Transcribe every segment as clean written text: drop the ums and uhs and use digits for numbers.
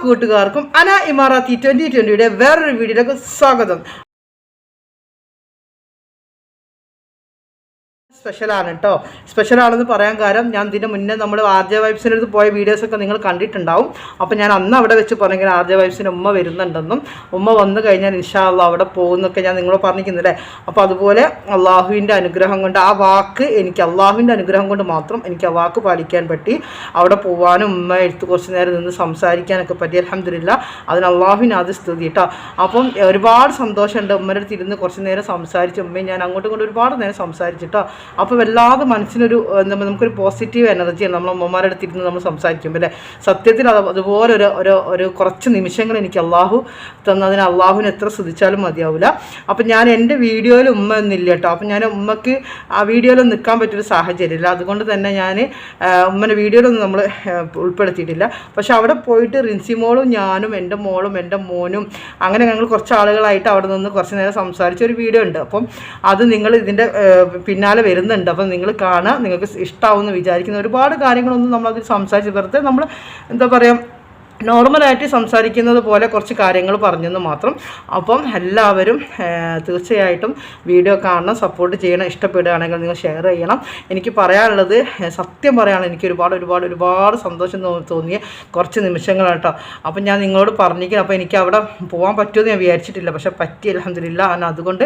കൂട്ടുകാർക്കും അന ഇമാറാത്തി 2020 വേറൊരു വീഡിയോയിലേക്ക് സ്വാഗതം. സ്പെഷ്യലാണ് കേട്ടോ. സ്പെഷ്യലാണെന്ന് പറയാൻ കാരണം ഞാൻ ഇതിന് മുന്നേ നമ്മൾ ആർ ജെ വൈബ്സിൻ്റെ അടുത്ത് പോയ വീഡിയോസൊക്കെ നിങ്ങൾ കണ്ടിട്ടുണ്ടാവും. അപ്പോൾ ഞാൻ അന്ന് അവിടെ വെച്ച് പറഞ്ഞെങ്കിൽ ആർ ജെ വൈബ്സിന് ഉമ്മ വരുന്നുണ്ടെന്നും ഉമ്മ വന്നു കഴിഞ്ഞാൽ ഇൻഷാ അല്ലാഹ് അവിടെ പോകുന്നൊക്കെ ഞാൻ നിങ്ങളോട് പറഞ്ഞിരിക്കുന്നില്ലേ. അപ്പോൾ അതുപോലെ അള്ളാഹുവിൻ്റെ അനുഗ്രഹം കൊണ്ട് ആ വാക്ക് എനിക്ക് അള്ളാഹുവിൻ്റെ അനുഗ്രഹം കൊണ്ട് മാത്രം എനിക്ക് ആ വാക്ക് പാലിക്കാൻ പറ്റി. അവിടെ പോകാനും ഉമ്മ എടുത്ത് കുറച്ച് നേരം നിന്ന് സംസാരിക്കാനൊക്കെ പറ്റി. അൽഹംദുലില്ലാ, അതിന് അള്ളാഹുവിന് അത് സ്തുതി കേട്ടോ. അപ്പം ഒരുപാട് സന്തോഷമുണ്ട്. ഉമ്മയുടെ അടുത്ത് ഇരുന്ന് കുറച്ച് നേരം സംസാരിച്ച് ഉമ്മയും ഞാൻ അങ്ങോട്ടും ഇങ്ങോട്ടും ഒരുപാട് നേരം സംസാരിച്ചിട്ടോ. അപ്പോൾ വല്ലാതെ മനസ്സിനൊരു നമുക്കൊരു പോസിറ്റീവ് എനർജിയാണ് നമ്മൾ ഉമ്മമാരുടെ അടുത്തിരുന്ന് നമ്മൾ സംസാരിക്കുമ്പോൾ അല്ലേ. സത്യത്തിൽ അതുപോലെ ഒരു കുറച്ച് നിമിഷങ്ങൾ എനിക്ക് അള്ളാഹു തന്നതിന് അള്ളാഹുവിന് എത്ര സ്തുതിച്ചാലും മതിയാവില്ല. അപ്പം ഞാൻ എൻ്റെ വീഡിയോയിൽ ഉമ്മ ഒന്നില്ല കേട്ടോ. അപ്പം ഞാൻ ഉമ്മക്ക് ആ വീഡിയോയിലൊന്നും നിൽക്കാൻ പറ്റിയൊരു സാഹചര്യമില്ല. അതുകൊണ്ട് തന്നെ ഞാൻ ഉമ്മൻ്റെ വീഡിയോയിലൊന്നും നമ്മൾ ഉൾപ്പെടുത്തിയിട്ടില്ല. പക്ഷെ അവിടെ പോയിട്ട് റിൻസിമോളും ഞാനും എൻ്റെ മോളും എൻ്റെ മോനും അങ്ങനെ ഞങ്ങൾ കുറച്ച് ആളുകളായിട്ട് അവിടെ നിന്ന് കുറച്ച് നേരം സംസാരിച്ച ഒരു വീഡിയോ ഉണ്ട്. അപ്പം അത് നിങ്ങൾ ഇതിൻ്റെ പിന്നാലെ വരുന്നുണ്ട്. അപ്പം നിങ്ങൾ കാണുക, നിങ്ങൾക്ക് ഇഷ്ടമാവുമെന്ന് വിചാരിക്കുന്ന ഒരുപാട് കാര്യങ്ങളൊന്നും നമ്മളതിൽ സംസാരിച്ച് വെറുതെ നമ്മൾ എന്താ പറയുക നോർമലായിട്ട് സംസാരിക്കുന്നത് പോലെ കുറച്ച് കാര്യങ്ങൾ പറഞ്ഞെന്ന് മാത്രം. അപ്പം എല്ലാവരും തീർച്ചയായിട്ടും വീഡിയോ കാണണം, സപ്പോർട്ട് ചെയ്യണം. ഇഷ്ടപ്പെടുകയാണെങ്കിൽ നിങ്ങൾ ഷെയർ ചെയ്യണം. എനിക്ക് പറയാനുള്ളത് സത്യം പറയാനുള്ള എനിക്ക് ഒരുപാട് സന്തോഷം തോന്നിയ കുറച്ച് നിമിഷങ്ങളാണ് കേട്ടോ. അപ്പം ഞാൻ നിങ്ങളോട് പറഞ്ഞിരിക്കണം. അപ്പോൾ എനിക്ക് അവിടെ പോകാൻ പറ്റുമെന്ന് ഞാൻ വിചാരിച്ചിട്ടില്ല, പക്ഷേ പറ്റി അൽഹംദുലില്ലാ. അതുകൊണ്ട്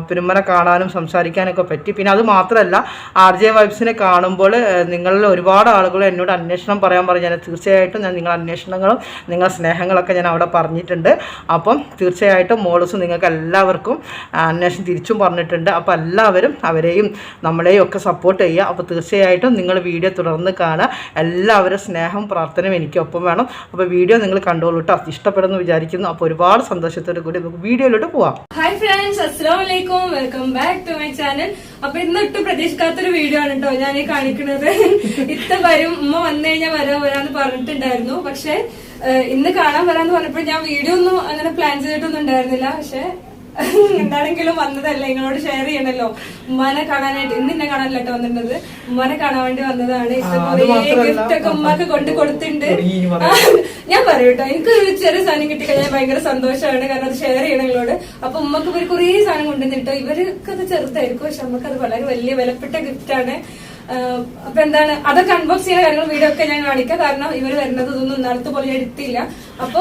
പിന്നുമ്മനെ കാണാനും സംസാരിക്കാനൊക്കെ പറ്റി. പിന്നെ അത് മാത്രമല്ല ആർ ജെ വൈബ്സിനെ കാണുമ്പോൾ നിങ്ങളിൽ ഒരുപാട് ആളുകൾ എന്നോട് അന്വേഷണം പറയാൻ പറഞ്ഞാൽ തീർച്ചയായിട്ടും ഞാൻ നിങ്ങളുടെ അന്വേഷണങ്ങളും നിങ്ങളുടെ സ്നേഹങ്ങളൊക്കെ ഞാൻ അവിടെ പറഞ്ഞിട്ടുണ്ട്. അപ്പം തീർച്ചയായിട്ടും മോളൂസ് നിങ്ങൾക്ക് എല്ലാവർക്കും അന്വേഷണം തിരിച്ചും പറഞ്ഞിട്ടുണ്ട്. അപ്പോൾ എല്ലാവരും അവരെയും നമ്മളെയും ഒക്കെ സപ്പോർട്ട് ചെയ്യുക. അപ്പോൾ തീർച്ചയായിട്ടും നിങ്ങൾ വീഡിയോ തുടർന്ന് കാണുക. എല്ലാവരും സ്നേഹം പ്രാർത്ഥനയും എനിക്കൊപ്പം വേണം. അപ്പോൾ വീഡിയോ നിങ്ങൾ കണ്ടോളൂ കേട്ടോ. ഇഷ്ടപ്പെടുന്നു വിചാരിക്കുന്നു. അപ്പോൾ ഒരുപാട് സന്തോഷത്തോടു കൂടി നമുക്ക് വീഡിയോയിലോട്ട് പോവാം. ഹായ് ഫ്രണ്ട്സ്, അസ്സലാമു അലൈക്കും, welcome back to my channel. അപ്പൊ ഇന്നൊട്ടും പ്രതീക്ഷിക്കാത്തൊരു വീഡിയോ ആണ് കേട്ടോ ഞാൻ ഈ കാണിക്കുന്നത്. ഇത്ത വരും, ഉമ്മ വന്നു കഴിഞ്ഞാൽ വരാന്ന് പറഞ്ഞിട്ടുണ്ടായിരുന്നു. പക്ഷെ ഇന്ന് കാണാൻ വരാന്ന് പറഞ്ഞപ്പോൾ ഞാൻ വീഡിയോ ഒന്നും അങ്ങനെ പ്ലാൻ ചെയ്തിട്ടൊന്നും ഉണ്ടായിരുന്നില്ല. പക്ഷെ എന്താണെങ്കിലും വന്നതല്ല, നിങ്ങളോട് ഷെയർ ചെയ്യണല്ലോ. ഉമ്മാനെ കാണാനായിട്ട് ഇന്ന് എന്നെ കാണാനല്ല കേട്ടോ വന്നിട്ടുള്ളത്, ഉമ്മാനെ കാണാൻ വേണ്ടി വന്നതാണ്. ഗിഫ്റ്റ് ഒക്കെ ഉമ്മാക്ക് കൊണ്ട് കൊടുത്തിട്ടുണ്ട്. ഞാൻ പറയും കേട്ടോ, എനിക്ക് ഒരു ചെറിയ സാധനം കിട്ടിക്കഴിഞ്ഞാൽ ഭയങ്കര സന്തോഷമാണ്. കാരണം അത് ഷെയർ ചെയ്യണം നിങ്ങളോട്. അപ്പൊ ഉമ്മക്ക് ഇവർ കുറേ സാധനം കൊണ്ടുവന്നിട്ടോ. ഇവർക്ക് അത് ചെറുതായിരിക്കും, പക്ഷെ നമുക്ക് അത് വളരെ വലിയ വിലപ്പെട്ട ഗിഫ്റ്റാണ്. അപ്പൊ എന്താണ് അതൊക്കെ അൺബോക്സ് ചെയ്യുന്ന കാര്യങ്ങൾ വീഡിയോ ഒക്കെ ഞാൻ കാണിക്കാം. കാരണം ഇവർ വരുന്നത് ഇതൊന്നും ഇന്നലത്തെ പോലെ എടുത്തില്ല. അപ്പൊ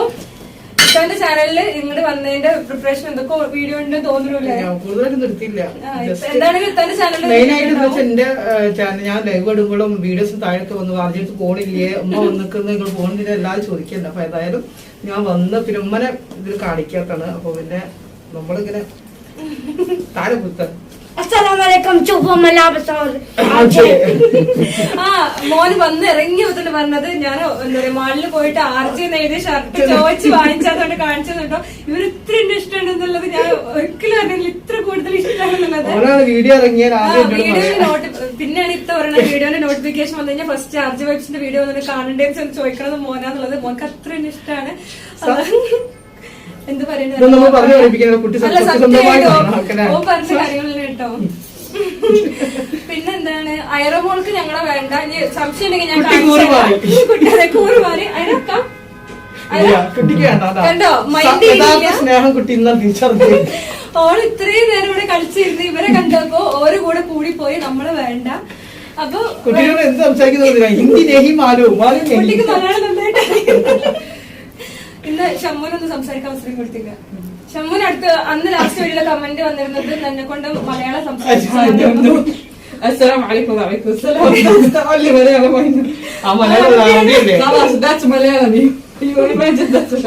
ഇത്താന്റെ ചാനലില് ഇങ്ങോട്ട് വന്നതിന്റെ പ്രിപ്പറേഷൻ എന്തൊക്കെ വീഡിയോ ഉണ്ട് തോന്നുന്നില്ല. കൂടുതലായിട്ട് നിർത്തിയില്ല. എന്താണെങ്കിലും ഇത്താന്റെ ചാനലിൽ എന്റെ ചാനൽ ഞാൻ ലൈവ് എടുക്കുമ്പോഴും വീഡിയോസ് താഴൊക്കെ വന്നു ആർജിച്ച് പോണില്ലേ ഉമ്മ വന്നിക്കുന്ന നിങ്ങൾ പോണില്ല എല്ലാവരും ചോദിക്കണ്ട. അപ്പൊ ഏതായാലും ഞാൻ വന്ന് പിന്നെ ഉമ്മനെ ഇതിൽ കാണിക്കാത്താണ്. അപ്പൊ പിന്നെ നമ്മളിങ്ങനെ താഴെ കുത്താൻ മോന് വന്ന് ഇറങ്ങിയ തന്നെ പറഞ്ഞത് ഞാൻ എന്താ പറയാ മാളിൽ പോയിട്ട് ആർജി എഴുതിയ ഷർട്ട് ചോദിച്ച് വാങ്ങിച്ചതുകൊണ്ട് കാണിച്ചതുണ്ടോ ഇവർ ഇത്ര ഇഷ്ടമുണ്ടെന്നുള്ളത് ഞാൻ ഒരിക്കലും അറിയില്ല. ഇത്ര കൂടുതൽ ഇഷ്ടമാണെന്നുള്ളത് വീഡിയോ പിന്നെയാണ് ഇത്ത പറയുന്നത്. വീഡിയോന്റെ നോട്ടിഫിക്കേഷൻ വന്നു കഴിഞ്ഞാൽ ഫസ്റ്റ് ആർജി വൈബ്സിന്റെ വീഡിയോ വന്നിട്ട് കാണണ്ടേന്ന് ചോദിക്കണത് മോനാന്നുള്ളത്. മോനക്ക് അത്രയും ഇഷ്ടമാണ്. എന്ത് പറയുന്നത് പറഞ്ഞ കാര്യങ്ങളാണ് കേട്ടോ. പിന്നെന്താണ് ഐറോമോൾക്ക് ഞങ്ങളെ വേണ്ട. ഇനി സംശയം ഉണ്ടെങ്കിൽ ഞാൻ കുട്ടികളെ കൂറുമാറി അതിനൊക്കെ കണ്ടോ ഓൾ ഇത്രയും നേരം ഇവിടെ കളിച്ചിരുന്ന് ഇവരെ കണ്ടപ്പോ ഓരോ കൂടെ കൂടിപ്പോയി നമ്മള് വേണ്ട. അപ്പൊ കുട്ടിക്ക് മലയാളം നന്നായിട്ട് ഇന്ന് ഷമ്മുനൊന്നും സംസാരിക്കാൻ അവസരം കൊടുത്തില്ല. ഷമ്മുന് അടുത്ത് അന്ന് ലാസ്റ്റ് വീഡിയോയിലെ കമന്റ് വന്നിരുന്നത് എന്നെ കൊണ്ട് മലയാളം സംസാരിച്ചു.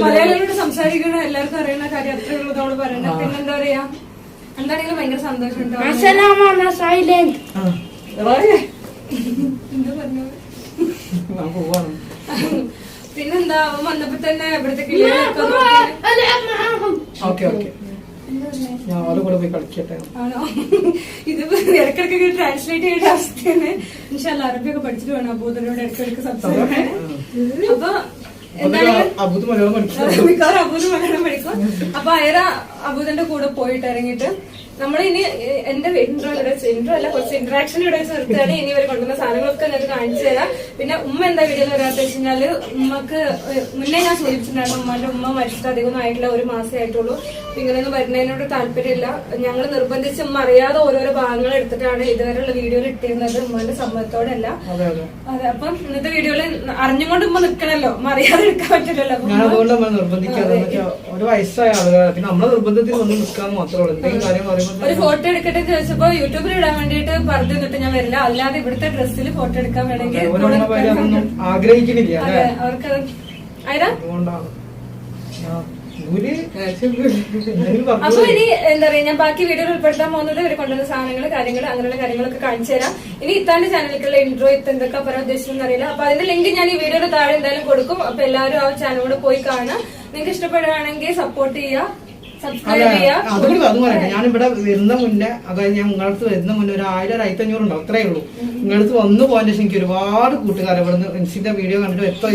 മലയാളികളോട് സംസാരിക്കണ എല്ലാവർക്കും അറിയുന്ന കാര്യം അത്രേ ഉള്ളൂ നമ്മള് പറയണ്ട. പിന്നെന്താ പറയാ, എന്താണെങ്കിലും ഭയങ്കര സന്തോഷം ഉണ്ടോ. എന്താ പറഞ്ഞു പിന്നെന്താ വന്നപ്പോ തന്നെ ഇവിടുത്തെ ആണോ ഇതിപ്പോ ഇടക്കിടക്ക് ട്രാൻസ്ലേറ്റ് ചെയ്യേണ്ട അവസ്ഥയാണ്. ഇൻഷാല്ലാ അറബിയൊക്കെ പഠിച്ചിട്ട് വേണം അബൂദനോട് ഇടക്കിടക്ക് സംസാരിക്കാൻ. അപ്പൊ മിക്കവാറും അബൂദ് മലയാളം പഠിക്കും. അപ്പൊ അയറ അബൂദന്റെ കൂടെ പോയിട്ട് ഇറങ്ങിയിട്ട് നമ്മൾ ഇനി എന്റെ ഇൻട്രോ അല്ല കുറച്ച് ഇന്ററാക്ഷൻ ഇവിടെ വെച്ച് നിർത്തുകയാണ്. ഇനി ഇവർ കൊണ്ടുവന്ന സാധനങ്ങളൊക്കെ നിങ്ങൾക്ക് കാണിച്ചു തരാം. പിന്നെ ഉമ്മ എന്താ വീഡിയോയിൽ വരാത്ത വെച്ച് കഴിഞ്ഞാല് ഉമ്മക്ക് മുന്നേ ഞാൻ സൂചിപ്പിച്ചിട്ടുണ്ടായിരുന്നു ഉമ്മന്റെ ഉമ്മ മരിച്ചിട്ട് അധികമൊന്നും ആയിട്ടില്ല, 1 മാസമേ ആയിട്ടുള്ളൂ. ഇങ്ങനെയൊന്നും വരുന്നതിനോട് താല്പര്യമില്ല. ഞങ്ങൾ നിർബന്ധിച്ച് ഉമ്മ അറിയാതെ ഓരോരോ ഭാഗങ്ങൾ എടുത്തിട്ടാണ് ഇതുവരെയുള്ള വീഡിയോയിൽ ഇട്ടിരുന്നത്, ഉമ്മന്റെ സമ്മതത്തോടെ അല്ല. അതെ, അപ്പം ഇന്നത്തെ വീഡിയോയിൽ അറിഞ്ഞുകൊണ്ട് ഉമ്മ നിൽക്കണല്ലോ, ഉമ്മ അറിയാതെ എടുക്കാൻ പറ്റില്ലല്ലോ. ഒരു വയസ്സായ ആളുകളാണ്, പിന്നെ നമ്മളെ നിർബന്ധത്തിൽ ഒന്ന് നിൽക്കാൻ മാത്രമേ ഉള്ളൂ. എന്തെങ്കിലും കാര്യം പറയുമ്പോൾ ഒരു ഫോട്ടോ എടുക്കട്ടെ ചോദിച്ചപ്പോ യൂട്യൂബിൽ ഇടാൻ വേണ്ടിയിട്ട് പറഞ്ഞു തന്നിട്ട് ഞാൻ വരില്ല, അല്ലാതെ ഇവിടുത്തെ ഡ്രസ്സിൽ ഫോട്ടോ എടുക്കാൻ വേണമെങ്കിൽ ആഗ്രഹിക്കുന്നില്ല. അവർക്കത് ആയതാ. അപ്പൊ ഇനി എന്താ പറയാ, ഞാൻ ബാക്കി വീഡിയോയിൽ ഉൾപ്പെടുത്താൻ പോകുന്നത് ഇവർ കൊണ്ടുവന്ന സാധനങ്ങൾ, കാര്യങ്ങൾ, അങ്ങനെയുള്ള കാര്യങ്ങളൊക്കെ കാണിച്ചു തരാം. ഇനി ഇത്താന്റെ ചാനലിലേക്കുള്ള ഇൻട്രോ എന്തൊക്കെ പറയാൻ ഉദ്ദേശിച്ചെന്ന് അറിയില്ല. അപ്പൊ അതിന്റെ ലിങ്ക് ഞാൻ ഈ വീഡിയോയുടെ താഴെ എന്തായാലും കൊടുക്കും. അപ്പൊ എല്ലാവരും ആ ചാനൽ കൂടെ പോയി കാണാം. നിങ്ങൾക്ക് ഇഷ്ടപ്പെടുകയാണെങ്കിൽ സപ്പോർട്ട് ചെയ്യുക, സബ്സ്ക്രൈബ് ചെയ്യുക. അത് പറയട്ടെ, ഞാനിവിടെ വരുന്ന മുന്നേ, അതായത് ഞാൻ നിങ്ങളടുത്ത് വരുന്ന മുന്നേ 1000 1500 ഉണ്ടാവും, അത്രേ ഉള്ളൂ. നിങ്ങളടുത്ത് വന്നു പോയതിന് ശേഷം എനിക്ക് ഒരുപാട് കൂട്ടുകാരെ ഇവിടെ നിന്ന് ഇൻസിന്റെ വീഡിയോ കണ്ടിട്ട്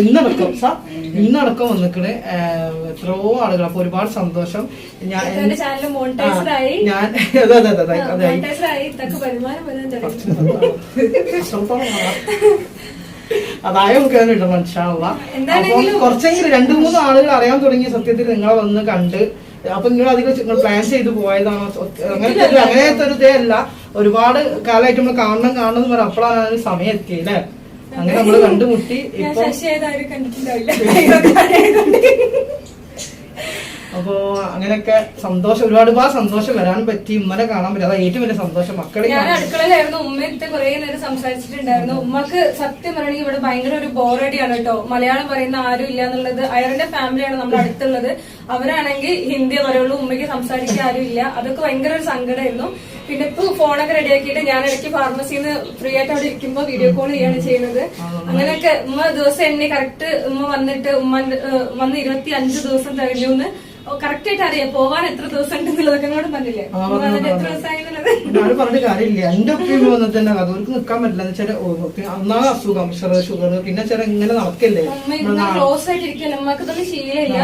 ഇന്നടക്കം വന്നിക്കണ് എത്രയോ ആളുകൾ. അപ്പൊ ഒരുപാട് സന്തോഷം. ഞാൻ അതായ നോക്കാനുണ്ട് മനസ്സിലാവുക. അപ്പം കുറച്ചെങ്കിലും 2-3 ആളുകൾ അറിയാൻ തുടങ്ങിയ സത്യത്തിൽ നിങ്ങളെ വന്ന് കണ്ട്. അപ്പൊ നിങ്ങൾ അധികം പ്ലാൻ ചെയ്ത് പോയതാണോ? അങ്ങനത്തെ ഒരു ഇതേ അല്ല. ഒരുപാട് കാലമായിട്ട് നമ്മൾ കാണണം എന്ന് പറയാം. അപ്പോഴാണ് അതിന് സമയം എത്തിയത് അല്ലേ? അങ്ങനെ നമ്മള് കണ്ടുമുട്ടി. ഇപ്പൊ അപ്പൊ അങ്ങനെയൊക്കെ സന്തോഷം, ഒരുപാട് സന്തോഷം വരാൻ പറ്റി, ഉമ്മനെ കാണാൻ പറ്റി. അതാ ഏറ്റവും വലിയ സന്തോഷം. മക്കളെ ഞാൻ അടുക്കളയിലായിരുന്നു, ഉമ്മത്തെ കുറെ നേരം സംസാരിച്ചിട്ടുണ്ടായിരുന്നു. ഉമ്മക്ക് സത്യം പറയണെങ്കിൽ ഇവിടെ ഭയങ്കര ഒരു ബോറടിയാണ് കേട്ടോ. മലയാളം പറയുന്ന ആരും ഇല്ല എന്നുള്ളത്. അയറിന്റെ ഫാമിലിയാണ് നമ്മുടെ അടുത്തുള്ളത്. അവരാണെങ്കിൽ ഹിന്ദി പറയുള്ളൂ, ഉമ്മയ്ക്ക് സംസാരിക്കാൻ ആരും ഇല്ല. അതൊക്കെ ഭയങ്കര ഒരു സങ്കടമായിരുന്നു. പിന്നെ ഇപ്പൊ ഫോണൊക്കെ റെഡിയാക്കിയിട്ട് ഞാൻ ഇടയ്ക്ക് ഫാർമസിന്ന് ഫ്രീ ആയിട്ട് അവിടെ ഇരിക്കുമ്പോ വീഡിയോ കോൾ ചെയ്യാണ് ചെയ്യുന്നത്. അങ്ങനെയൊക്കെ ഉമ്മ ദിവസം എന്നെ കറക്റ്റ് ഉമ്മ വന്നിട്ട് വന്ന് 25 ദിവസം കഴിഞ്ഞു കറക്റ്റ് ആയിട്ട് അറിയാം പോവാൻ എത്ര ദിവസം ഉണ്ടെന്നുള്ളതൊക്കെ കൂടെ പറഞ്ഞില്ലേ, എത്ര ദിവസമായി ഞാൻ പറഞ്ഞ കാര്യമില്ല. എന്റെ ഒപ്പം വന്നിട്ട് തന്നെ അവർക്ക് നിൽക്കാൻ പറ്റില്ല. എന്ന് വെച്ചാൽ ഒന്നാമത് അസുഖം, ഷുഗർ, പിന്നെ ചില ഇങ്ങനെ നടക്കല്ലേ, ക്ലോസ് ആയിട്ട് ഇരിക്കല്ലോ, ഉമ്മക്ക് ഇതൊന്നും ശീലമില്ല.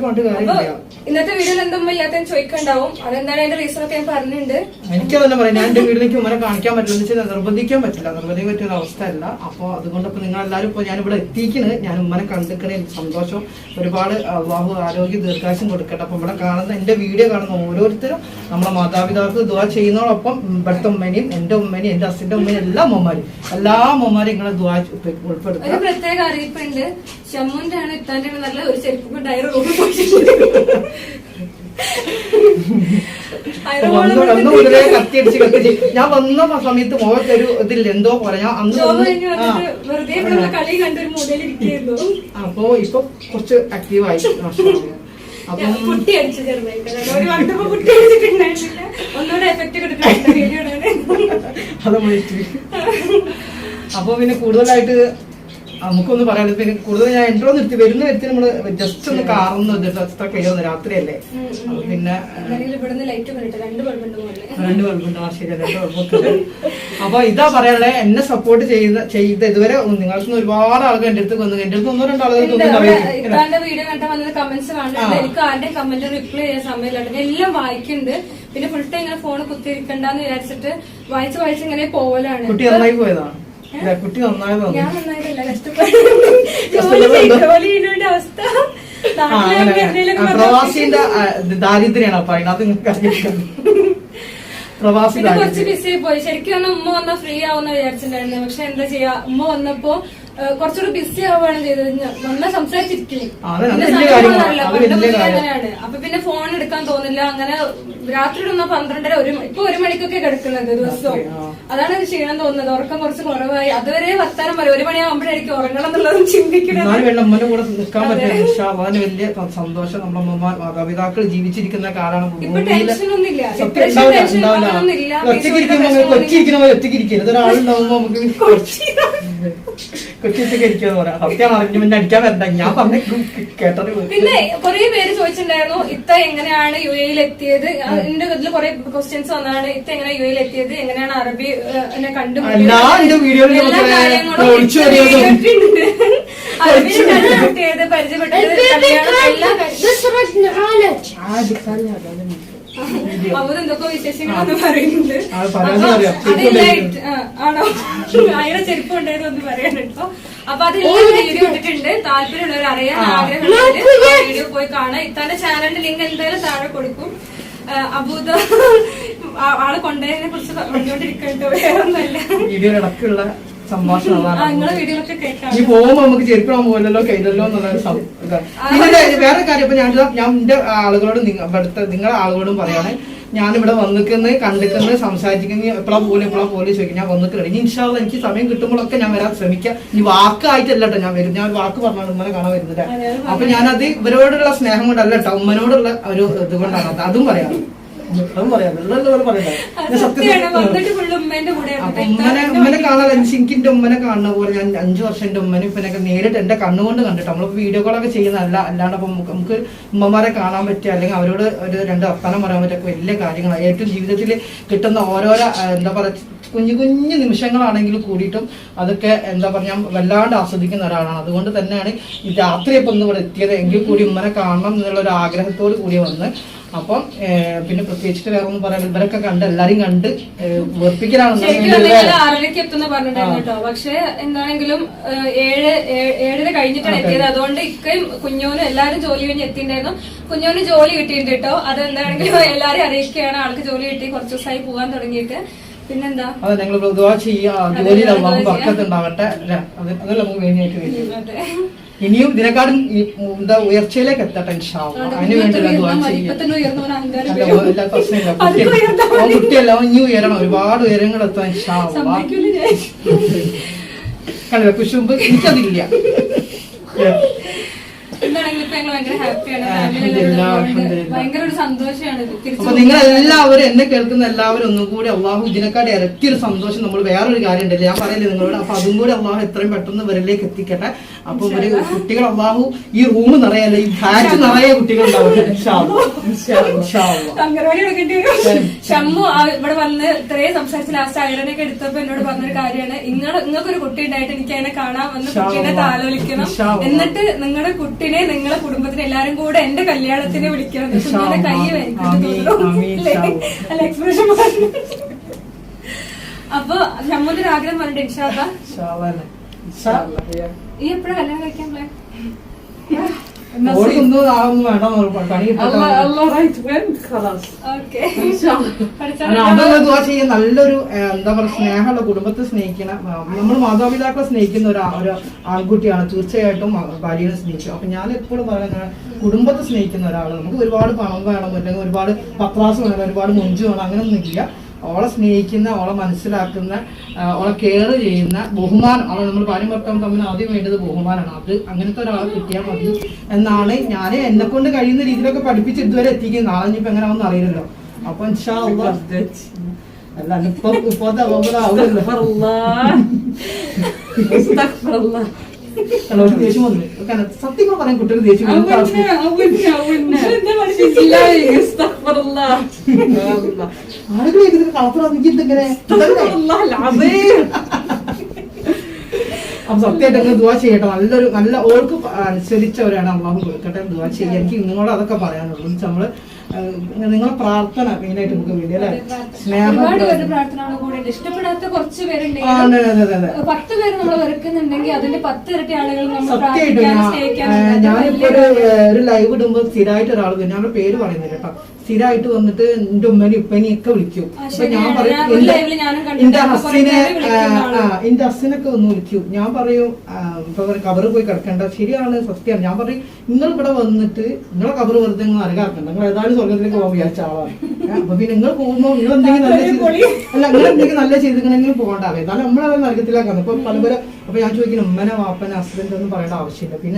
പറഞ്ഞിട്ട് കാര്യമില്ല. ഇന്നത്തെ വീഡിയോയിൽ എന്തുമ്പോ ഇല്ലാത്ത ചോദിക്കണ്ടാവും. അതെന്താണ് അതിന്റെ റീസൺ ഒക്കെ ഞാൻ പറഞ്ഞിട്ടുണ്ട്. എനിക്ക് തന്നെ പറയാം, ഞാൻ എന്റെ വീട്ടിലേക്ക് ഉമ്മനെ കാണിക്കാൻ പറ്റില്ല, എന്ന് വെച്ചാൽ നിർബന്ധിക്കാൻ പറ്റില്ല, നിർബന്ധിക്കാൻ പറ്റുന്ന അവസ്ഥയല്ല. അപ്പൊ അതുകൊണ്ട് ഇപ്പൊ നിങ്ങൾ എല്ലാവരും ഇപ്പൊ ഞാൻ ഇവിടെ എത്തിക്കണ്, ഞാൻ ഉമ്മനെ കണ്ടിക്കണേ സന്തോഷം. ഒരുപാട് അള്ളാഹു ആരോഗ്യ ദീർഘായുസ്സും കൊടുക്കട്ടെ. അപ്പൊ ഇവിടെ കാണുന്ന എന്റെ വീഡിയോ കാണുന്ന ഓരോരുത്തരും നമ്മളെ മാതാപിതാക്കൾക്ക് ദുആ ചെയ്യുന്നതോടൊപ്പം ഇവിടുത്തെ ഉമ്മനെയും എന്റെ ഉമ്മനെയും എന്റെ അച്ഛന്റെ ഉമ്മനെയും എല്ലാ അമ്മമാരും നിങ്ങളെ ദുആ ഉൾപ്പെടുത്തുക. ഒരു പ്രത്യേക അറിയിപ്പുണ്ട്, ഷമ്മുന്റെ ആണ് ഇത്താന്റെ നല്ല ഒരു ചെരുപ്പ് ഡയറി റൂമിൽ മുതലേ കത്തിയടിച്ച് ഞാൻ വന്ന സമയത്ത് മുഖത്തൊരു ഇതില്ല, എന്തോ പോലെ ഞാൻ അന്ന് വെറുതെ കളി കണ്ടൊരു മുതലിരിക്കുന്നു. അപ്പൊ ഇപ്പൊ കുറച്ച് ആക്റ്റീവായി. കുട്ടി അടിച്ചു ചെറുതായിട്ട് ഒരു വട്ടപ്പോ കുട്ടി അടിച്ചിട്ടുണ്ടായിരുന്നില്ല, ഒന്നുകൂടെ എഫക്ട് കൊടുത്തിട്ടുണ്ട് വീഡിയോയുടെ. അപ്പൊ പിന്നെ കൂടുതലായിട്ട് നമുക്കൊന്ന് പറയാൻ പിന്നെ കൂടുതൽ ഞാൻ എൻട്രോ നിർത്തി വരുന്ന വ്യക്തി നമ്മള് ജസ്റ്റ് ഒന്ന് കാറുന്നത് അത്ര കഴിയുന്ന രാത്രിയല്ലേ. പിന്നെ 2 ബൾബുണ്ട്, ശരി, 2 ബൾബൊക്കെ. അപ്പൊ ഇതാ പറയാനുള്ളത്, എന്നെ സപ്പോർട്ട് ചെയ്ത ഇതുവരെ നിങ്ങൾക്ക് ഒരുപാട് ആളുകൾ എന്റെ അടുത്ത് വന്നു. എന്റെ അടുത്ത് 1-2 ആളുകൾ വീഡിയോ കണ്ട വന്നത് കമന്റ്സ് കാണുന്നുണ്ട്. എനിക്ക് ആരുടെ കമന്റ് റിപ്ലൈ ചെയ്യാൻ സമയമില്ല, എല്ലാം വായിക്കുന്നുണ്ട്. പിന്നെ ഫുൾ ടൈം ഇങ്ങനെ ഫോണ് കുത്തിയിരിക്കണ്ടെന്ന് വിചാരിച്ചിട്ട് വായിച്ച് ഇങ്ങനെ പോവലാണ്. കുട്ടി നന്നായി പോയതാണ്. കുട്ടി നന്നായതാണ്. ഞാൻ നന്നായിട്ടല്ല, കഷ്ടപ്പെട്ടു അവസ്ഥ. പ്രവാസിന്റെ ദാരിദ്ര്യാണ് അപ്പൊ അതിനകത്ത് നിങ്ങൾക്ക് പ്രവാസി കുറച്ച് ബിസി പോയി. ശരിക്കും ഉമ്മ വന്നാൽ ഫ്രീ ആവുന്ന വിചാരിച്ചിട്ടുണ്ടായിരുന്നു. പക്ഷെ എന്താ ചെയ്യാ, ഉമ്മ വന്നപ്പോ കുറച്ചുകൂടി ബിസി ആവുകയാണ് ചെയ്തത്. നന്നായി സംസാരിച്ചിരിക്കും, അങ്ങനെയാണ്. അപ്പൊ പിന്നെ ഫോൺ എടുക്കാൻ തോന്നില്ല. അങ്ങനെ രാത്രി 12:30 ഇപ്പൊ 1 മണിക്കൊക്കെ കിടക്കുന്നത് ദിവസവും. അതാണ് ക്ഷീണം തോന്നുന്നത്. ഉറക്കം കുറച്ച് കുറവായി. അതുവരെ വർത്താനം പറയും. 1 മണിയാകുമ്പോഴായിരിക്കും ഉറങ്ങണം എന്നുള്ളതും ചിന്തിക്കണം. അമ്മന്റെ കൂടെ നിൽക്കാൻ പറ്റില്ല. അതിന് വലിയ സന്തോഷം. നമ്മുടെ മാതാപിതാക്കൾ ജീവിച്ചിരിക്കുന്ന കാലാണ്. ഇപ്പൊ ടെൻഷനൊന്നുമില്ല, ഒറ്റയ്ക്കിരിക്കരുത്. ഒരാളുണ്ടാവുമ്പോ നമുക്ക് കൊച്ചിരിക്കാന്ന് പറയാം. സത്യം അറിഞ്ഞു പിന്നെ അടിക്കാൻ വരണ്ട. ഞാൻ പറഞ്ഞ കേട്ടത്. പിന്നെ കുറെ പേര് ചോദിച്ചിട്ടുണ്ടായിരുന്നു ഇത്ത എങ്ങനെയാണ് UAE എത്തിയത്. എന്റെ ഇതിൽ കുറെ ക്വസ്റ്റ്യൻസ് വന്നതാണ്. ഇത്ത എങ്ങനെ UAE എത്തിയത്, എങ്ങനെയാണ് അറബി കണ്ടുപിടിച്ചത്, പരിചയപ്പെട്ടത്, എല്ലാ അവര് എന്തൊക്കെ വിശേഷങ്ങളൊന്നും പറയുന്നുണ്ട്. ആണോ ആയിരം ചെരുപ്പ് ഉണ്ടായതൊന്ന് പറയാനുണ്ടോ? അപ്പൊ അതെല്ലാം വീഡിയോ ഇട്ടിട്ടുണ്ട്. താല്പര്യമുള്ളവർ അറിയാൻ ആഗ്രഹമുള്ളവര് വീഡിയോ പോയി കാണാം. ഇത്താന്റെ ചാനലിന്റെ ലിങ്ക് എന്തായാലും താഴെ കൊടുക്കും. അബൂദ ആള് കൊണ്ടുപോയതിനെ കുറിച്ച് പറഞ്ഞുകൊണ്ടിരിക്കട്ടോ, വേറെ ഒന്നല്ല. വീഡിയോ ഇടക്കുള്ള സംഭാഷണം നിങ്ങളെ വീഡിയോയിലൊക്കെ കേൾക്കാം. ഈ പോകുമ്പോ നമുക്ക് ചെരുപ്പിടാൻ പോലല്ലോ കയ്യിലല്ലോ എന്നുള്ളൊരു പിന്നെ വേറെ കാര്യം. ഇപ്പൊ ഞാൻ എന്റെ ആളുകളോടും നിങ്ങളെ ആളുകളോടും പറയാണ്, ഞാനിവിടെ വന്നിക്കുന്നത് കണ്ടിക്കുന്നത് സംസാരിക്കുന്നത് എപ്പോഴാ പോലെ ചോദിക്കും. ഞാൻ വന്നിട്ടുണ്ട്. ഇനി ഇൻഷാ അല്ലാഹ് എനിക്ക് സമയം കിട്ടുമ്പോഴൊക്കെ ഞാൻ വരാൻ ശ്രമിക്കാം. ഇനി വാക്കായിട്ടല്ല കേട്ടോ ഞാൻ വരും. ഞാൻ ഒരു വാക്ക് പറഞ്ഞാണ് ഉമ്മനെ കാണാൻ വരുന്നത്. അപ്പൊ ഞാനത് ഇവരോടുള്ള സ്നേഹം കൊണ്ടല്ല കേട്ടോ, ഉമ്മനോടുള്ള ഒരു ഇത് കൊണ്ടാണ്. അതും പറയാം, അതും പറയാം. ഉമ്മനെ കാണാൻ എനിക്ക് എന്റെ ഉമ്മനെ കാണുന്ന പോലെ ഞാൻ 5 വർഷം എന്റെ ഉമ്മനെ ഇപ്പനൊക്കെ നേരിട്ട് എന്റെ കണ്ണുകൊണ്ട് കണ്ടിട്ട് നമ്മളിപ്പോ വീഡിയോ കോളൊക്കെ ചെയ്യുന്നതല്ല. അല്ലാണ്ട് അപ്പൊ നമുക്ക് ഉമ്മമാരെ കാണാൻ പറ്റുക, അല്ലെങ്കിൽ അവരോട് ഒരു 2 വർത്തമാനം പറയാൻ പറ്റൊക്കെ വലിയ കാര്യങ്ങളാണ്. ഏറ്റവും ജീവിതത്തിൽ കിട്ടുന്ന ഓരോരോ എന്താ പറയുക കുഞ്ഞു കുഞ്ഞു നിമിഷങ്ങളാണെങ്കിലും കൂടിയിട്ടും അതൊക്കെ എന്താ പറയുക ഞാൻ വല്ലാണ്ട് ആസ്വദിക്കുന്ന ഒരാളാണ്. അതുകൊണ്ട് തന്നെയാണ് ഈ രാത്രിയപ്പം ഒന്ന് ഇവിടെ എത്തിയത്. എങ്കിൽ കൂടി ഉമ്മനെ കാണണം എന്നുള്ള ഒരു ആഗ്രഹത്തോട് കൂടി വന്ന്. അപ്പം പിന്നെ പ്രത്യേകിച്ചിട്ട് വേറെ ഒന്നും പറയാൻ, ഇവരൊക്കെ കണ്ട് എല്ലാരും കണ്ട് വെറുപ്പിക്കലാണ്. 6:30 എത്തുന്ന പറഞ്ഞിട്ടായിരുന്നു കേട്ടോ. പക്ഷെ എന്താണെങ്കിലും 7:30 കഴിഞ്ഞിട്ടാണ് എത്തിയത്. അതുകൊണ്ട് ഇക്കയും കുഞ്ഞോനും എല്ലാരും ജോലി കഴിഞ്ഞ് എത്തിയിട്ടുണ്ടായിരുന്നു. കുഞ്ഞോന് ജോലി കിട്ടിയിട്ടുണ്ട് കേട്ടോ. അതെന്താണെങ്കിലും എല്ലാരും അറിയിക്കുകയാണ്, ആൾക്ക് ജോലി കിട്ടി, കുറച്ച് ദിവസമായി പോകാൻ തുടങ്ങിയിട്ട്. പിന്നെന്താ അതെ ഞങ്ങൾ ജോലിയിൽ വർക്കത്തുണ്ടാവട്ടെ അല്ലെ, അതല്ല നമുക്ക് മെയിനായിട്ട് വേണ്ടി. ഇനിയും ഇതിനെക്കാളും എന്താ ഉയർച്ചയിലേക്ക് എത്തട്ടെ ഇൻഷാ അല്ലാഹ്. അതിന് വേണ്ടിയുള്ള പ്രശ്നമില്ല. കുട്ടിയല്ല ഇനി ഉയരണം, ഒരുപാട് ഉയരങ്ങൾ എത്താൻ ഇൻഷാ അല്ലാഹ്. കളിയ കുശുമ്പ് എനിക്കതില്ല. അപ്പൊ നിങ്ങൾ എല്ലാവരും എന്നെ കേൾക്കുന്ന എല്ലാവരും ഒന്നും കൂടി അള്ളാഹു ഇതിനെക്കാട്ടി ഇരട്ടിയൊരു സന്തോഷം നമ്മൾ വേറൊരു കാര്യം ഉണ്ടല്ലേ ഞാൻ പറയില്ലേ നിങ്ങളോട്. അപ്പൊ അതും കൂടി അള്ളാഹു എത്രയും പെട്ടെന്ന് ഇവരിലേക്ക് എത്തിക്കട്ടെ. അപ്പൊ ഒരു കുട്ടികൾ അള്ളാഹു ഈ റൂം നിറയല്ലേ, ഈ ബാച്ച് നിറയെ കുട്ടികൾ ഉണ്ടാവട്ടെ. ഷമ്മു ഇവിടെ വന്ന് ഇത്രയും സംസാരിച്ച് ലാസ്റ്റ് അയലനൊക്കെ എടുത്തപ്പോ എന്നോട് പറഞ്ഞൊരു കാര്യമാണ്, നിങ്ങൾക്കൊരു കുട്ടി ഉണ്ടായിട്ട് എനിക്ക് അതിനെ കാണാൻ വന്ന് കുട്ടീനെ താലോലിക്കണം, എന്നിട്ട് നിങ്ങളുടെ കുട്ടിനെ നിങ്ങളെ കുടുംബത്തിന് എല്ലാരും കൂടെ എന്റെ കല്യാണത്തിന് വിളിക്കണം. കുഞ്ഞിന്റെ കൈ അല്ല എക്സ്പ്രഷൻ പറഞ്ഞു. അപ്പൊ ഷമ്മുന്റെ ഒരു ആഗ്രഹം പറഞ്ഞിട്ട് ഇൻഷാ അല്ലാഹ് ഈ എപ്പോഴാ കല്യാണം കഴിക്കാൻ പ്ലാൻ? നല്ലൊരു എന്താ പറയുക സ്നേഹമുള്ള കുടുംബത്തെ സ്നേഹിക്കണ നമ്മൾ മാതാപിതാക്കളെ സ്നേഹിക്കുന്ന ഒരു ആൺകുട്ടിയാണ്. തീർച്ചയായിട്ടും ഭാര്യനെ സ്നേഹിച്ചു. അപ്പൊ ഞാൻ എപ്പോഴും പറയുന്നത് കുടുംബത്തെ സ്നേഹിക്കുന്ന ഒരാള്. നമുക്ക് ഒരുപാട് പണം വേണം, അല്ലെങ്കിൽ ഒരുപാട് പത്രാസ് വേണം, ഒരുപാട് മൊഞ്ച് വേണം, അങ്ങനെയൊന്നും ഇല്ല. ഓളെ സ്നേഹിക്കുന്ന, ഓളെ മനസ്സിലാക്കുന്ന, ഓളെ കെയർ ചെയ്യുന്ന, ബഹുമാനം. അവളെ നമ്മൾ ഭാര്യ ഭർത്താവും തമ്മിൽ ആദ്യം വേണ്ടത് ബഹുമാനമാണ്. അത് അങ്ങനത്തെ ഒരാളെ കിട്ടിയാൽ മതി എന്നാണ് ഞാൻ എന്നെ കൊണ്ട് കഴിയുന്ന രീതിയിലൊക്കെ പഠിപ്പിച്ച് ഇതുവരെ എത്തിക്കുന്നത്. നാളെ ഇനിയിപ്പോ എങ്ങനെ ആവുമെന്ന് അറിയില്ലല്ലോ. അപ്പൊ ഇൻഷാ അല്ലാഹ് അല്ല ഇപ്പോഴത്തെ ദേഷ്യം വന്നു. സത്യം പറയാൻ കുട്ടികൾ ദേഷ്യം ആരെങ്കിലും കളത്തിലിങ്ങനെ. അപ്പൊ സത്യമായിട്ട് നിങ്ങൾ ദുആ ചെയ്യട്ടെ. നല്ല ഓൾക്ക് അനുസരിച്ചവരാണ് അള്ളാഹു കൊടുക്കട്ടെ. ദുആ ചെയ്യുക. എനിക്ക് നിങ്ങളോട് അതൊക്കെ പറയാനുള്ളൂ. നമ്മള് നിങ്ങളെ പ്രാർത്ഥന മെയിനായിട്ട് നമുക്ക് വേണ്ടി അല്ലെ, സ്നേഹം. ഇഷ്ടപ്പെടാത്ത കുറച്ച് പേരുണ്ട്. 10 പേര് നമ്മൾ വെറുക്കുന്നുണ്ടെങ്കിൽ അതിന്റെ 10 ഇരട്ടി ആളുകൾ. ഞാനിപ്പോ ഒരു ലൈവ് ഇടുമ്പോ സ്ഥിരമായിട്ട് ഒരാൾ വരും, ഞങ്ങളുടെ പേര് പറയുന്നില്ല കേട്ടോ, സ്ഥിരമായിട്ട് വന്നിട്ട് എന്റെ ഉമ്മനെ ഉപ്പനെ ഒക്കെ വിളിക്കും. അപ്പൊ ഞാൻ പറയും എന്റെ അച്ഛനൊക്കെ ഒന്ന് വിളിക്കും. ഞാൻ പറയും ഇപ്പൊ കബറ് പോയി കിടക്കേണ്ട, ശരിയാണ് സത്യമാണ്. ഞാൻ പറയും നിങ്ങൾ ഇവിടെ വന്നിട്ട് നിങ്ങളെ കബറ് വെറുതെ നിങ്ങൾ അരകാക്കണ്ട, നിങ്ങൾ ഏതായാലും സ്വർഗത്തിലേക്ക് പോകാൻ വിചാരിച്ച ആളാണ്. അപ്പൊ പിന്നെ നിങ്ങൾ പോകുമ്പോൾ നിങ്ങൾ എന്തെങ്കിലും നല്ല ചെയ്തിട്ടുണ്ടെങ്കിലും പോകണ്ടാവേ, എന്നാലും നമ്മളത് നരകത്തിലാക്കാണ്. ഇപ്പൊ പലപല. അപ്പൊ ഞാൻ ചോദിക്കുന്നു ഉമ്മനെ വാപ്പനെ ഹസ്ബൻഡ് ഒന്നും പറയേണ്ട ആവശ്യമില്ല. പിന്നെ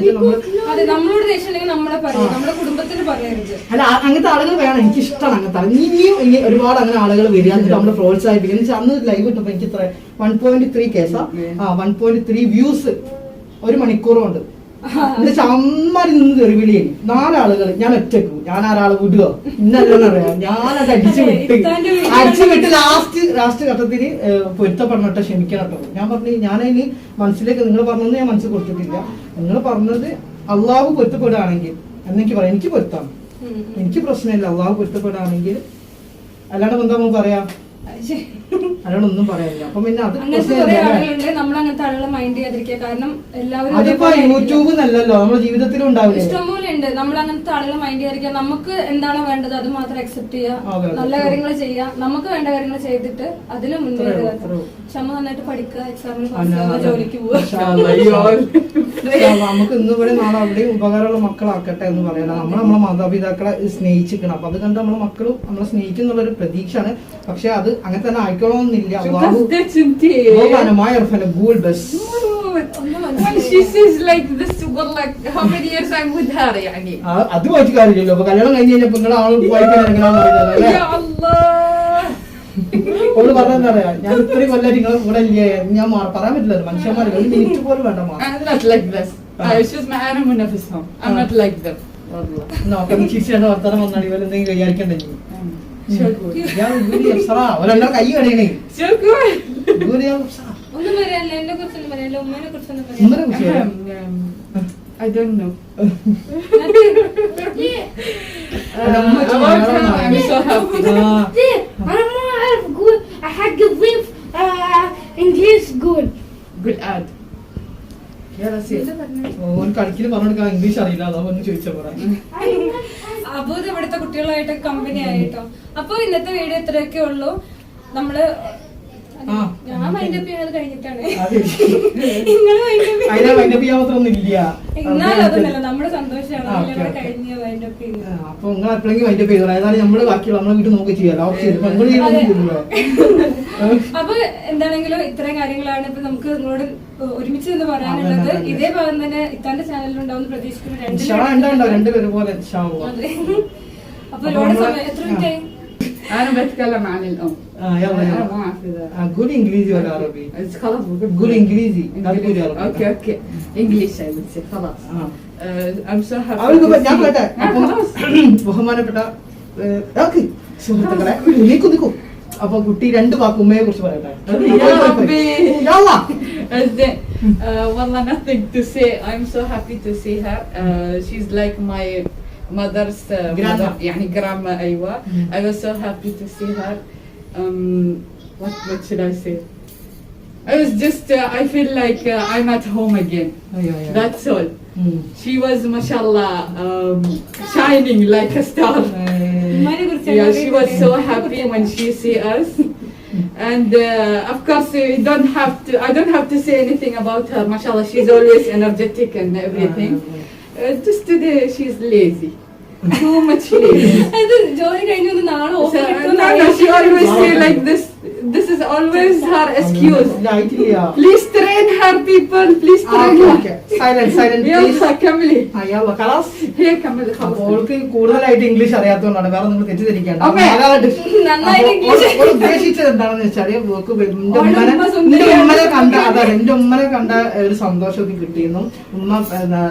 അല്ല അങ്ങനത്തെ ആളുകൾ വേണം. എനിക്ക് ഇഷ്ടമാണ് അങ്ങനത്തെ ആളുകൾ. ഇനിയും ഒരുപാട് അങ്ങനെ ആളുകൾ വരിക, നമ്മള് പ്രോത്സാഹിപ്പിക്കുന്നത്. അന്ന് ലൈവ് കിട്ടുമ്പോ എനിക്ക് 1.3 കേസാ 1.3 വ്യൂസ് 1 മണിക്കൂറുണ്ട്. എന്റെ ചമ്മാരി നിന്ന് തെറിവിളിയെ 4 ആളുകൾ. ഞാൻ ഒറ്റക്ക് ഞാൻ ആരാളെ വിടുക ഇന്നല്ലെന്നറിയാം. ഞാനത് അടിച്ചു വിട്ട് ലാസ്റ്റ് ഘട്ടത്തിന് പൊരുത്തപ്പെടണട്ടോ, ക്ഷമിക്കണം കേട്ടോ. ഞാൻ പറഞ്ഞു ഞാനതിന് മനസ്സിലേക്ക് നിങ്ങൾ പറഞ്ഞത് ഞാൻ മനസ്സിൽ കൊടുത്തിട്ടില്ല. നിങ്ങൾ പറഞ്ഞത് അള്ളാഹു പൊരുത്തപ്പെടുകയാണെങ്കിൽ എന്നെനിക്ക് പറയാം, എനിക്ക് പൊരുത്താണ്. എനിക്ക് പ്രശ്നമില്ല അള്ളാഹു പൊരുത്തപ്പെടാണെങ്കിൽ. അല്ലാണ്ട് എന്താ നമുക്ക് പറയാം, അല്ലാണ്ട് ഒന്നും പറയാനില്ല. അപ്പൊ പിന്നെ അത് നമ്മളങ്ങനത്തെ ആളുകളെ മൈൻഡ് ചെയ്യാതിരിക്കുക. കാരണം എല്ലാവരും അതിപ്പോ യൂട്യൂബ് നല്ലല്ലോ, നമ്മുടെ ജീവിതത്തിലും ഉണ്ടാവില്ല. ഇഷ്ടംപോലെ ഉണ്ട്. നമ്മൾ അങ്ങനത്തെ ആളുകളെ മൈൻഡ് ചെയ്യാതിരിക്കുക. നമുക്ക് എന്താണോ വേണ്ടത് അത് മാത്രം അക്സെപ്റ്റ് ചെയ്യുക, നല്ല കാര്യങ്ങൾ ചെയ്യുക, നമുക്ക് വേണ്ട കാര്യങ്ങൾ ചെയ്തിട്ട് അതിൽ മുന്നേറുക. ക്ഷമ നന്നായിട്ട് പഠിക്കുക, എക്സാമിന് പാസ്സാവുക, ജോലിക്ക് പോവുക. നമുക്ക് ഇന്ന് ഇവിടെ നാളെ അവിടെയും ഉപകാരമുള്ള മക്കളാക്കട്ടെ എന്ന് പറയണം. നമ്മളെ മാതാപിതാക്കളെ സ്നേഹിച്ചിരിക്കണം. അപ്പൊ അത് കണ്ട് നമ്മളെ മക്കളും നമ്മളെ സ്നേഹിക്കുന്നുള്ളൊരു പ്രതീക്ഷയാണ്. പക്ഷെ അത് അങ്ങനെ തന്നെ ആയിക്കോളണമെന്നില്ല. അത് വായിച്ചു കാര്യമില്ലല്ലോ. അപ്പൊ കല്യാണം കഴിഞ്ഞ് കഴിഞ്ഞപ്പോ നിങ്ങളെ ആള് ഓള് പറഞ്ഞെന്താ പറയാ, ഞാൻ ഇത്രയും കൊല്ലം നിങ്ങൾ കൂടെ ഇല്ലേ, ഞാൻ പറയാൻ പറ്റില്ല. മനുഷ്യന്മാർ ഒരു മിനിറ്റ് പോലും വേണ്ട. ചിരിച്ചാണ് വർത്തമാനം വന്നാണ് ഇവർ എന്തെങ്കിലും കൈകാരിക്കണ്ടെങ്കിൽ ഒരെണ്ണം കൈ കടയണേ. ഒന്നും പറയാനില്ല, എന്നെ കുറിച്ചൊന്നും പറയാനില്ല, ഉമ്മനെ കുറിച്ചൊന്നും പറയാനില്ല. I don't know. I'm so happy. أنا ما أعرف أقول حق الضيف إنجليز قول ad. ഓൻ കളിക്കല് പറഞ്ഞെടുക്കാൻ ഇംഗ്ലീഷ് അറിയില്ല, അതാ ഒന്ന് ചോദിച്ച പോലെ. അബൂദ് ഇവിടുത്തെ കുട്ടികളായിട്ട് കമ്പനി ആയിട്ടോ. അപ്പൊ ഇന്നത്തെ വീഡിയോ ഇത്രയൊക്കെ ഉള്ളൂ. നമ്മള് ഞാൻ മൈൻഡപ്പ് ചെയ്യണത് കഴിഞ്ഞിട്ടാണ്. എന്നാലും അതൊന്നല്ല, നമ്മുടെ സന്തോഷമാണ് കഴിഞ്ഞ മൈൻഡപ്പ് ചെയ്യുന്നത്. അപ്പൊ നിങ്ങൾ എപ്പോഴെങ്കിലും മൈൻഡപ്പ് ചെയ്തോ. ഏതായാലും നമ്മള് ബാക്കിയുള്ള നമ്മളെ വീട്ടിൽ നോക്കി ചെയ്യാലോ. അപ്പൊ എന്താണെങ്കിലും ഇത്രയും കാര്യങ്ങളാണ് ഇപ്പൊ നമുക്ക് നിങ്ങളോട് ഒരുമിച്ച് നിന്ന് പറയാനുള്ളത്. ഇതേ ഭാഗം തന്നെ ഇത്താന്റെ ചാനലിലുണ്ടാവും പ്രതീക്ഷിക്കുന്നു. രണ്ടുപേരും പോലെ. അപ്പൊ ഒരുപാട് സമയം എത്ര മിനിറ്റായി? أنا بتكلم عن الأم. يلا أنا ما أعرف إذا قول إنجليزي ولا عربي؟ خلاص قول إنجليزي. أوكي إنجليش I would say خلاص. I'm so happy. ഞാൻ പറയട്ടെ. ബഹുമാനപ്പെട്ട സുഹൃത്തുക്കളെ നിൽക്കൂ. അപ്പൊ കുട്ടി രണ്ട് വാക്ക് ഉമ്മയെ കുറിച്ച് പറയട്ടെ. والله nothing to say. I'm so happy to see her. She's like my mother's grandma. يعني grandma أيوة. I was so happy to see her. What should I say? I was just I feel like I'm at home again. That's all. She was mashallah shining like a star. Yeah, she was so happy when she see us. And of course I don't have to say anything about her. Mashallah, she's always energetic and everything. Just today she's lazy. Too much lazy. ജോലി കഴിഞ്ഞു നാളെ No, she always say like this. This is always her excuse. Please train her, people. Please train her. Silent يلا كملي. خلاص. هي كملي خلاص. അവൾക്ക് കൂടുതലായിട്ട് English അറിയാത്തതുകൊണ്ടാണ്. വേറെ നിങ്ങൾ തെറ്റിദ്ധരിക്കേണ്ട. ഉദ്ദേശിച്ചത് എന്താണെന്ന് വെച്ചാൽ എന്റെ ഉമ്മനെ കണ്ട ഒരു സന്തോഷമൊക്കെ കിട്ടിയെന്നും ഉമ്മ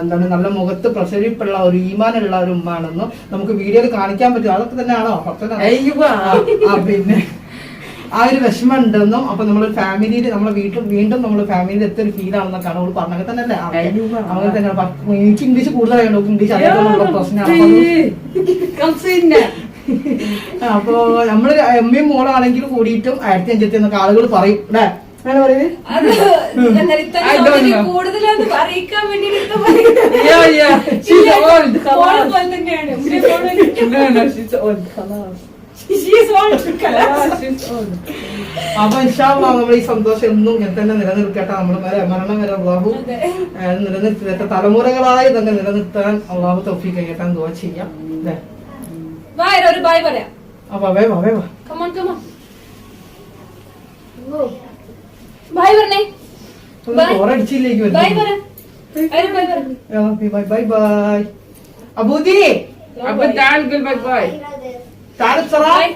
എന്താണ് നല്ല മുഖത്ത് പ്രസരിപ്പുള്ള ഒരു ഈമാനുള്ള ഒരു ഉമ്മ ആണെന്നും നമുക്ക് വീഡിയോയിൽ കാണിക്കാൻ പറ്റും. അതൊക്കെ തന്നെയാണോ? പിന്നെ ആ ഒരു വിഷമം ഉണ്ടെന്നും അപ്പൊ നമ്മളൊരു ഫാമിലിയിൽ നമ്മളെ വീണ്ടും നമ്മള് ഫാമിലിയിൽ എത്തിയൊരു ഫീൽ ആണെന്നൊക്കെയാണ് അവള് പറഞ്ഞത് തന്നെയല്ലേ? അങ്ങനെ തന്നെ. എനിക്ക് ഇംഗ്ലീഷ് കൂടുതലായിട്ട് ഇംഗ്ലീഷ് അറിയാത്തുള്ള പ്രശ്നമാണ്. അപ്പൊ നമ്മള് എമ്മയും മോളാണെങ്കിൽ കൂടിയിട്ടും 1500 എന്നൊക്കെ ആളുകൾ പറയും അല്ലേ? അങ്ങനെ പറയുന്നത് കൂടുതലാന്ന് പറയിക്കാൻ വേണ്ടിട്ട് അപ്പൊ നമ്മൾ ഈ സന്തോഷം എന്നും ഞാൻ തന്നെ നിലനിർത്തട്ടെ. നമ്മള് മരണം വരെ അള്ളാഹു നിലനിർത്തി തലമുറകളായി തന്നെ നിലനിർത്താൻ അള്ളാഹു തൗഫീഖ് ചെയ്യട്ടെ. ദുആ ചെയ്യാം. ഒരു ബൈ പറയാം. അപ്പൊ ബൈ പറഞ്ഞേ. ഓറടിച്ചില്ലേക്ക് ബൈ പറ. Bye bye. അബൂദി أبو تعال قل باي باي. تعال بسرعة.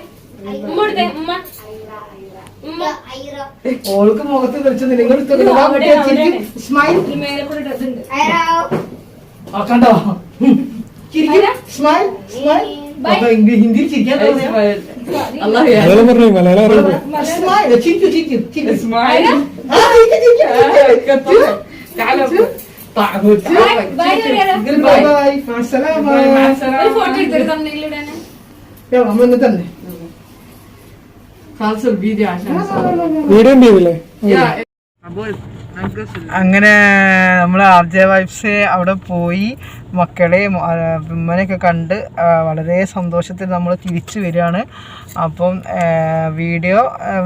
ഓൾക്ക് മുഖത്ത് തെളിച്ചത് നിങ്ങൾ കണ്ടോ? ഹിന്ദിയിൽ ചിരിക്കാൻ الله تعالوا باي باي مع السلامة. ഒരു ഫോട്ടോ എടുത്തൊരു തമ്മിലിടാന് അമ്മ ഇന്ന് തന്നെ خالص الفيديو عشان വീഡിയോ ചെയ്തില്ലേ അങ്ങനെ നമ്മൾ RJ വൈബ്സ് അവിടെ പോയി മക്കളെ ഉമ്മനെയൊക്കെ കണ്ട് വളരെ സന്തോഷത്തിൽ നമ്മൾ തിരിച്ചു വരികയാണ്. അപ്പം വീഡിയോ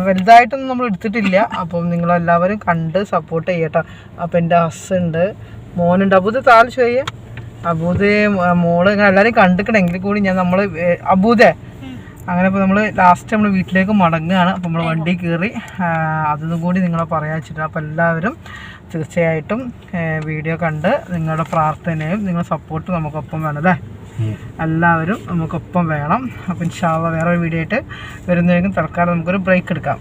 വലുതായിട്ടൊന്നും നമ്മൾ എടുത്തിട്ടില്ല. അപ്പം നിങ്ങളെല്ലാവരും കണ്ട് സപ്പോർട്ട് ചെയ്യട്ടോ. അപ്പം എൻ്റെ ഹസ്സുണ്ട്, മോനുണ്ട്, അബൂദ് താൽ ഷോയ്യ, അബൂദ് മോള് ഇങ്ങനെ എല്ലാവരും കണ്ടിക്കണമെങ്കിൽ കൂടി ഞാൻ നമ്മൾ അബൂദേ അങ്ങനെ ഇപ്പോൾ നമ്മൾ ലാസ്റ്റ് നമ്മൾ വീട്ടിലേക്ക് മടങ്ങുകയാണ്. അപ്പോൾ നമ്മൾ വണ്ടി കയറി അതൊന്നും കൂടി നിങ്ങളെ പറയാൻ വെച്ചിട്ട്. അപ്പോൾ എല്ലാവരും തീർച്ചയായിട്ടും വീഡിയോ കണ്ട് നിങ്ങളുടെ പ്രാർത്ഥനയും നിങ്ങളുടെ സപ്പോർട്ടും നമുക്കൊപ്പം വേണം അല്ലേ? എല്ലാവരും നമുക്കൊപ്പം വേണം. അപ്പോൾ ഇൻഷാ അല്ലാഹ് വേറൊരു വീഡിയോ ആയിട്ട് വരുന്നതിനും തൽക്കാലം നമുക്കൊരു ബ്രേക്ക് എടുക്കാം.